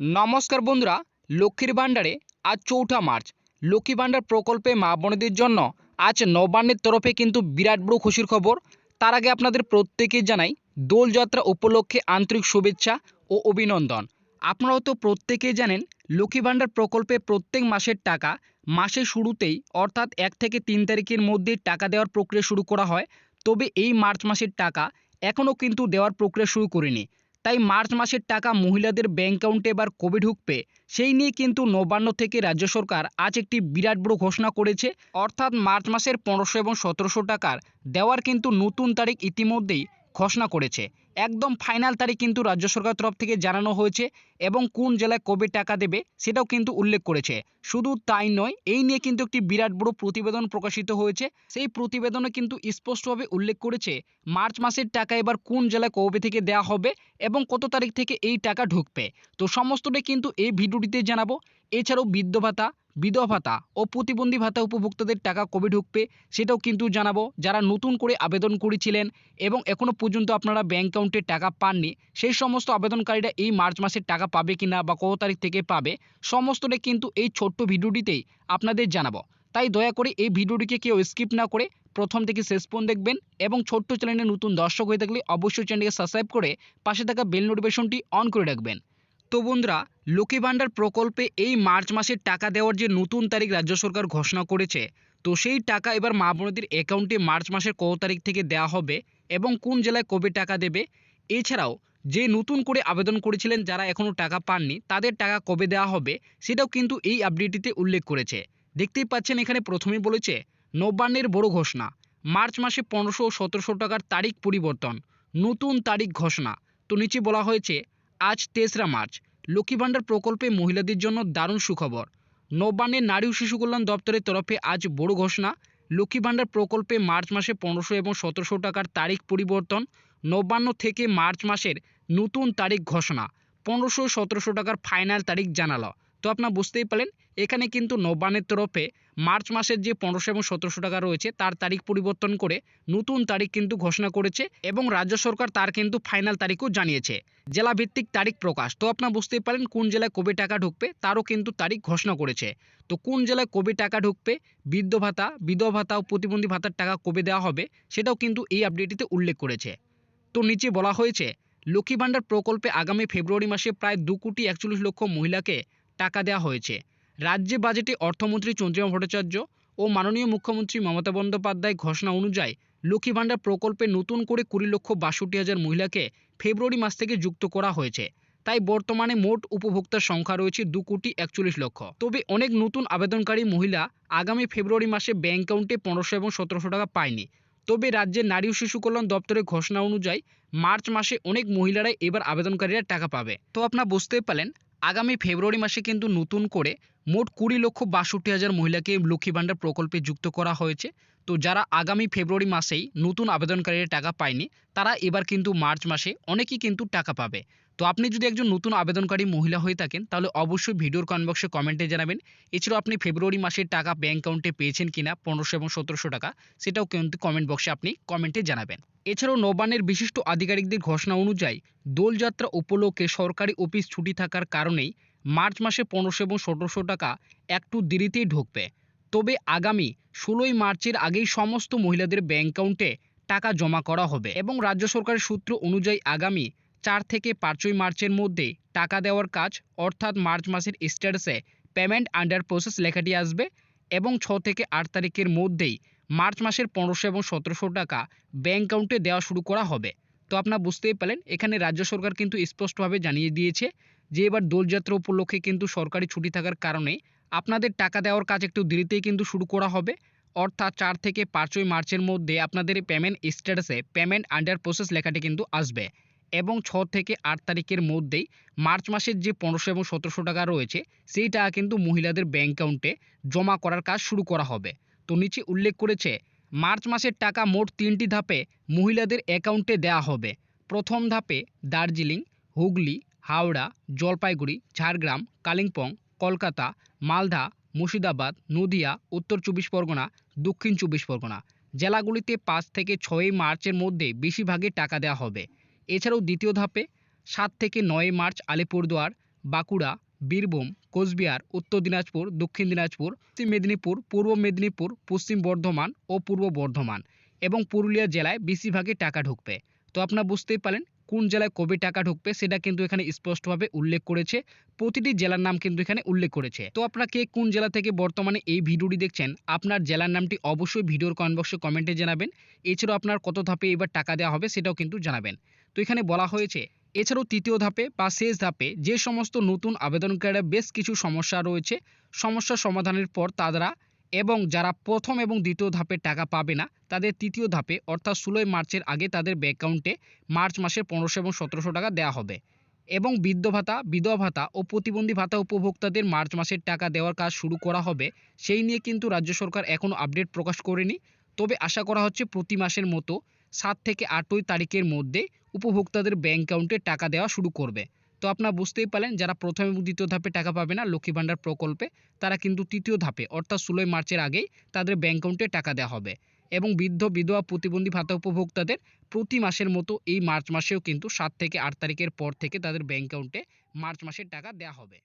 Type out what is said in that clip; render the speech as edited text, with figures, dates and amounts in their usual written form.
নমস্কার বন্ধুরা, লক্ষ্মীর ভাণ্ডারে আজ ৪ঠা মার্চ লক্ষ্মী ভাণ্ডার প্রকল্পে মা বোনেদের জন্য আজ নবান্নের তরফে কিন্তু বিরাট বড় খুশির খবর। তার আগে আপনাদের প্রত্যেকেই জানাই দোলযাত্রা উপলক্ষে আন্তরিক শুভেচ্ছা ও অভিনন্দন। আপনারাও তো প্রত্যেকেই জানেন লক্ষ্মী ভাণ্ডার প্রকল্পে প্রত্যেক মাসের টাকা মাসের শুরুতেই অর্থাৎ ১ থেকে ৩ তারিখের মধ্যে টাকা দেওয়ার প্রক্রিয়া শুরু করা হয়। তবে এই মার্চ মাসের টাকা এখনও কিন্তু দেওয়ার প্রক্রিয়া শুরু করেনি। তাই মার্চ মাসের টাকা মহিলাদের ব্যাংক অ্যাকাউন্টে এবার কবে ঢুকবে সেই নিয়ে কিন্তু নবান্ন থেকে রাজ্য সরকার আজ একটি বিরাট বড় ঘোষণা করেছে। অর্থাৎ মার্চ মাসের ১৫০০ এবং ১৭০০ টাকার দেওয়ার কিন্তু নতুন তারিখ ইতিমধ্যেই ঘোষণা করেছে। একদম ফাইনাল তারিখ কিন্তু রাজ্য সরকার তরফ থেকে জানানো হয়েছে এবং কোন জেলায় কবে টাকা দেবে সেটাও কিন্তু উল্লেখ করেছে। শুধু তাই নয়, এই নিয়ে কিন্তু একটি বিরাট বড় প্রতিবেদন প্রকাশিত হয়েছে। সেই প্রতিবেদনে কিন্তু স্পষ্টভাবে উল্লেখ করেছে মার্চ মাসের টাকা এবার কোন জেলায় কবে থেকে দেওয়া হবে এবং কত তারিখ থেকে এই টাকা ঢুকবে। তো সমস্তটাই কিন্তু এই ভিডিওটিতে জানাবো। এছাড়াও বৃদ্ধ ভাতা, বিধবা ভাতা ও প্রতিবন্ধী ভাতা উপভোক্তাদের টাকা কবে ঢুকবে সেটাও কিন্তু জানাবো। যারা নতুন করে আবেদন করেছিলেন এবং এখনও পর্যন্ত আপনারা ব্যাংক অ্যাকাউন্টে টাকা পাননি, সেই সমস্ত আবেদনকারীরা এই মার্চ মাসের টাকা পাবে কিনা বা কত তারিখ থেকে পাবে সমস্তটাই কিন্তু এই ছোট্ট ভিডিওটিতেই আপনাদের জানাবো। তাই দয়া করে এই ভিডিওটিকে কেউ স্কিপ না করে প্রথম থেকে শেষ পর্যন্ত দেখবেন এবং ছোট্ট চ্যানেলে নতুন দর্শক হয়ে থাকলে অবশ্যই চ্যানেলকে সাবস্ক্রাইব করে পাশে থাকা বেল নোটিফিকেশনটি অন করে রাখবেন। তো বন্ধুরা, লক্ষ্মী ভাণ্ডার প্রকল্পে এই মার্চ মাসের টাকা দেওয়ার যে নতুন তারিখ রাজ্য সরকার ঘোষণা করেছে, তো সেই টাকা এবার মা বোনদের অ্যাকাউন্টে মার্চ মাসের কত তারিখ থেকে দেওয়া হবে এবং কোন জেলায় কবে টাকা দেবে, এছাড়াও যে নতুন করে আবেদন করেছিলেন যারা এখনও টাকা পাননি তাদের টাকা কবে দেওয়া হবে সেটাও কিন্তু এই আপডেটটিতে উল্লেখ করেছে। দেখতেই পাচ্ছেন এখানে প্রথমেই বলেছে নবান্নের বড় ঘোষণা, মার্চ মাসে ১৫০০ ও ১৭০০ টাকার তারিখ পরিবর্তন, নতুন তারিখ ঘোষণা। তো নিচে বলা হয়েছে আজ ৩রা মার্চ লক্ষ্মী ভাণ্ডার প্রকল্পে মহিলাদের জন্য দারুণ সুখবর। নবান্নের নারী ও শিশু কল্যাণ দপ্তরের তরফে আজ বড় ঘোষণা, লক্ষ্মী ভাণ্ডার প্রকল্পে মার্চ মাসে ১৫০০ এবং ১৭০০ টাকার তারিখ পরিবর্তন। নবান্ন থেকে মার্চ মাসের নতুন তারিখ ঘোষণা, ১৫০০ ১৭০০ টাকার ফাইনাল তারিখ জানালো। তো আপনারা বুঝতেই পারলেন এখানে কিন্তু নবান্নের তরফে মার্চ মাসের যে ১৫০০ এবং ১৭০০ টাকা রয়েছে তার তারিখ পরিবর্তন করে নতুন তারিখ কিন্তু ঘোষণা করেছে এবং রাজ্য সরকার তার কিন্তু ফাইনাল তারিখও জানিয়েছে। জেলাভিত্তিক তারিখ প্রকাশ, তো আপনারা বুঝতেই পারেন কোন জেলায় কবে টাকা ঢুকবে তারও কিন্তু তারিখ ঘোষণা করেছে। তো কোন জেলায় কবে টাকা ঢুকবে, বৃদ্ধ ভাতা, বিধবা ভাতা ও প্রতিবন্ধী ভাতার টাকা কবে দেওয়া হবে সেটাও কিন্তু এই আপডেটটিতে উল্লেখ করেছে। তো নিচে বলা হয়েছে লক্ষ্মী ভাণ্ডার প্রকল্পে আগামী ফেব্রুয়ারি মাসে প্রায় ২,৪১,০০,০০০ মহিলাকে টাকা দেওয়া হয়েছে। রাজ্যে বাজেটে অর্থমন্ত্রী চন্দ্রিমা ভট্টাচার্য ও মাননীয় মুখ্যমন্ত্রী মমতা বন্দ্যোপাধ্যায় ঘোষণা অনুযায়ী লক্ষ্মী ভাণ্ডার প্রকল্পে নতুন করে ২০,৬২,০০০ মহিলাকে ফেব্রুয়ারি মাস থেকে যুক্ত করা হয়েছে। তাই বর্তমানে মোট উপভোক্তার সংখ্যা রয়েছে ২,৪১,০০,০০০। তবে অনেক নতুন আবেদনকারী মহিলা আগামী ফেব্রুয়ারি মাসে ব্যাংক অ্যাকাউন্টে ১৫০০ এবং ১৭০০ টাকা পায়নি। তবে রাজ্যের নারী ও শিশু কল্যাণ দপ্তরের ঘোষণা অনুযায়ী মার্চ মাসে অনেক মহিলারাই এবার আবেদনকারীরা টাকা পাবে। তো আপনারা বুঝতেই পারলেন আগামী ফেব্রুয়ারি মাসে কিন্তু নতুন করে মোট ২০,৬২,০০০ মহিলাকে লক্ষ্মী ভাণ্ডার প্রকল্পে যুক্ত করা হয়েছে। তো যারা আগামী ফেব্রুয়ারি মাসেই নতুন আবেদনকারীরা টাকা পায়নি তারা এবার কিন্তু মার্চ মাসে অনেকেই কিন্তু টাকা পাবে। তো আপনি যদি একজন নতুন আবেদনকারী মহিলা হয়ে থাকেন তাহলে অবশ্যই ভিডিওর কমেন্ট বক্সে কমেন্টে জানাবেন। এছাড়াও আপনি ফেব্রুয়ারি মাসের টাকা ব্যাংক অ্যাকাউন্টে পেয়েছেন কিনা ১৫০০ এবং ১৭০০ টাকা সেটাও কিন্তু কমেন্ট বক্সে আপনি কমেন্টে জানাবেন। এছাড়াও নবান্নের বিশিষ্ট আধিকারিকদের ঘোষণা অনুযায়ী দোলযাত্রা উপলক্ষে সরকারি অফিস ছুটি থাকার কারণেই মার্চ মাসে ১৫০০ এবং ১৭০০ টাকা একটু দেরিতেই ঢুকবে। তবে আগামী ১৬ই মার্চের আগেই সমস্ত মহিলাদের ব্যাংক অ্যাকাউন্টে টাকা জমা করা হবে এবং রাজ্য সরকারের সূত্র অনুযায়ী আগামী ৪ থেকে ৫ই মার্চের মধ্যে টাকা দেওয়ার কাজ, অর্থাৎ মার্চ মাসের স্ট্যাটাসে পেমেন্ট আন্ডার প্রসেস লেখাটি আসবে এবং ৬ থেকে ৮ তারিখের মধ্যেই মার্চ মাসের ১৫০০ এবং ১৭০০ টাকা ব্যাংক অ্যাকাউন্টে দেওয়া শুরু করা হবে। তো আপনারা বুঝতেই পারলেন এখানে রাজ্য সরকার কিন্তু স্পষ্টভাবে জানিয়ে দিয়েছে যে এবার দোলযাত্রা উপলক্ষে কিন্তু সরকারি ছুটি থাকার কারণে আপনাদের টাকা দেওয়ার কাজ একটু দেরিতেই কিন্তু শুরু করা হবে। অর্থাৎ ৪ থেকে ৫ই মার্চের মধ্যে আপনাদের পেমেন্ট স্ট্যাটাসে পেমেন্ট আন্ডার প্রসেস লেখাটি কিন্তু আসবে এবং ৬ থেকে ৮ তারিখের মধ্যেই মার্চ মাসের যে ১৫০০ এবং ১৭০০ টাকা রয়েছে সেই টাকা কিন্তু মহিলাদের ব্যাংক অ্যাকাউন্টে জমা করার কাজ শুরু করা হবে। তো নিচে উল্লেখ করেছে মার্চ মাসের টাকা মোট ৩টি ধাপে মহিলাদের অ্যাকাউন্টে দেওয়া হবে। প্রথম ধাপে দার্জিলিং, হুগলি, হাওড়া, জলপাইগুড়ি, ঝাড়গ্রাম, কালিম্পং, কলকাতা, মালদা, মুর্শিদাবাদ, নদিয়া, উত্তর ২৪ পরগনা, দক্ষিণ ২৪ পরগনা জেলাগুলিতে ৫ থেকে ৬ই মার্চের মধ্যে বেশিরভাগই টাকা দেওয়া হবে। এছাড়াও দ্বিতীয় ধাপে ৭ থেকে ৯ই মার্চ আলিপুরদুয়ার, বাঁকুড়া, বীরভূম, কোচবিহার, উত্তর দিনাজপুর, দক্ষিণ দিনাজপুর, পশ্চিম মেদিনীপুর, পূর্ব মেদিনীপুর, পশ্চিম বর্ধমান ও পূর্ব বর্ধমান এবং পুরুলিয়া জেলায় বেশিরভাগই টাকা ঢুকবে। তো আপনারা বুঝতেই পারলেন কোন জেলায় কবে টাকা ঢুকবে সেটা কিন্তু এখানে স্পষ্টভাবে উল্লেখ করেছে। প্রতিটি জেলার নাম কিন্তু এখানে উল্লেখ করেছে। তো আপনারা কে কোন জেলা থেকে বর্তমানে এই ভিডিওটি দেখছেন, আপনার জেলার নামটি অবশ্যই ভিডিওর কমেন্ট বক্সে কমেন্টে জানাবেন। এছাড়াও আপনার কত ধাপে এবার টাকা দেওয়া হবে সেটাও কিন্তু জানাবেন। তো এখানে বলা হয়েছে এছাড়াও তৃতীয় ধাপে বা শেষ ধাপে যে সমস্ত নতুন আবেদনকারীরা বেশ কিছু সমস্যা রয়েছে, সমস্যা সমাধানের পর তারা এবং যারা প্রথম এবং দ্বিতীয় ধাপে টাকা পাবে না তাদের তৃতীয় ধাপে অর্থাৎ 16 মার্চের আগে তাদের ব্যাংক অ্যাকাউন্টে মার্চ মাসের 1500 এবং 1700 টাকা দেওয়া হবে। এবং বৃদ্ধ ভাতা, বিধবা ভাতা ও প্রতিবন্ধী ভাতা উপভোক্তাদের মার্চ মাসের টাকা দেওয়ার কাজ শুরু করা হবে, সেই নিয়ে কিন্তু রাজ্য সরকার এখনও আপডেট প্রকাশ করেনি। তবে আশা করা হচ্ছে প্রতি মাসের মতো 7 থেকে 8 তারিখের মধ্যে উপভোক্তাদের ব্যাংক অ্যাকাউন্টে টাকা দেওয়া শুরু করবে। তো আপনারা বুঝতেই পারলেন যারা প্রথম এবং দ্বিতীয় ধাপে টাকা পাবে না লক্ষ্মী ভাণ্ডার প্রকল্পে, তারা কিন্তু তৃতীয় ধাপে অর্থাৎ 16 মার্চের আগেই তাদের ব্যাংক অ্যাকাউন্টে টাকা দেওয়া হবে। এবং বৃদ্ধ, বিধবা, প্রতিবন্ধী ভাতা উপভোক্তাদের প্রতি মাসের মতো এই মার্চ মাসেও কিন্তু 7 থেকে 8 তারিখের পর থেকে তাদের ব্যাংক অ্যাকাউন্টে মার্চ মাসের টাকা দেওয়া হবে।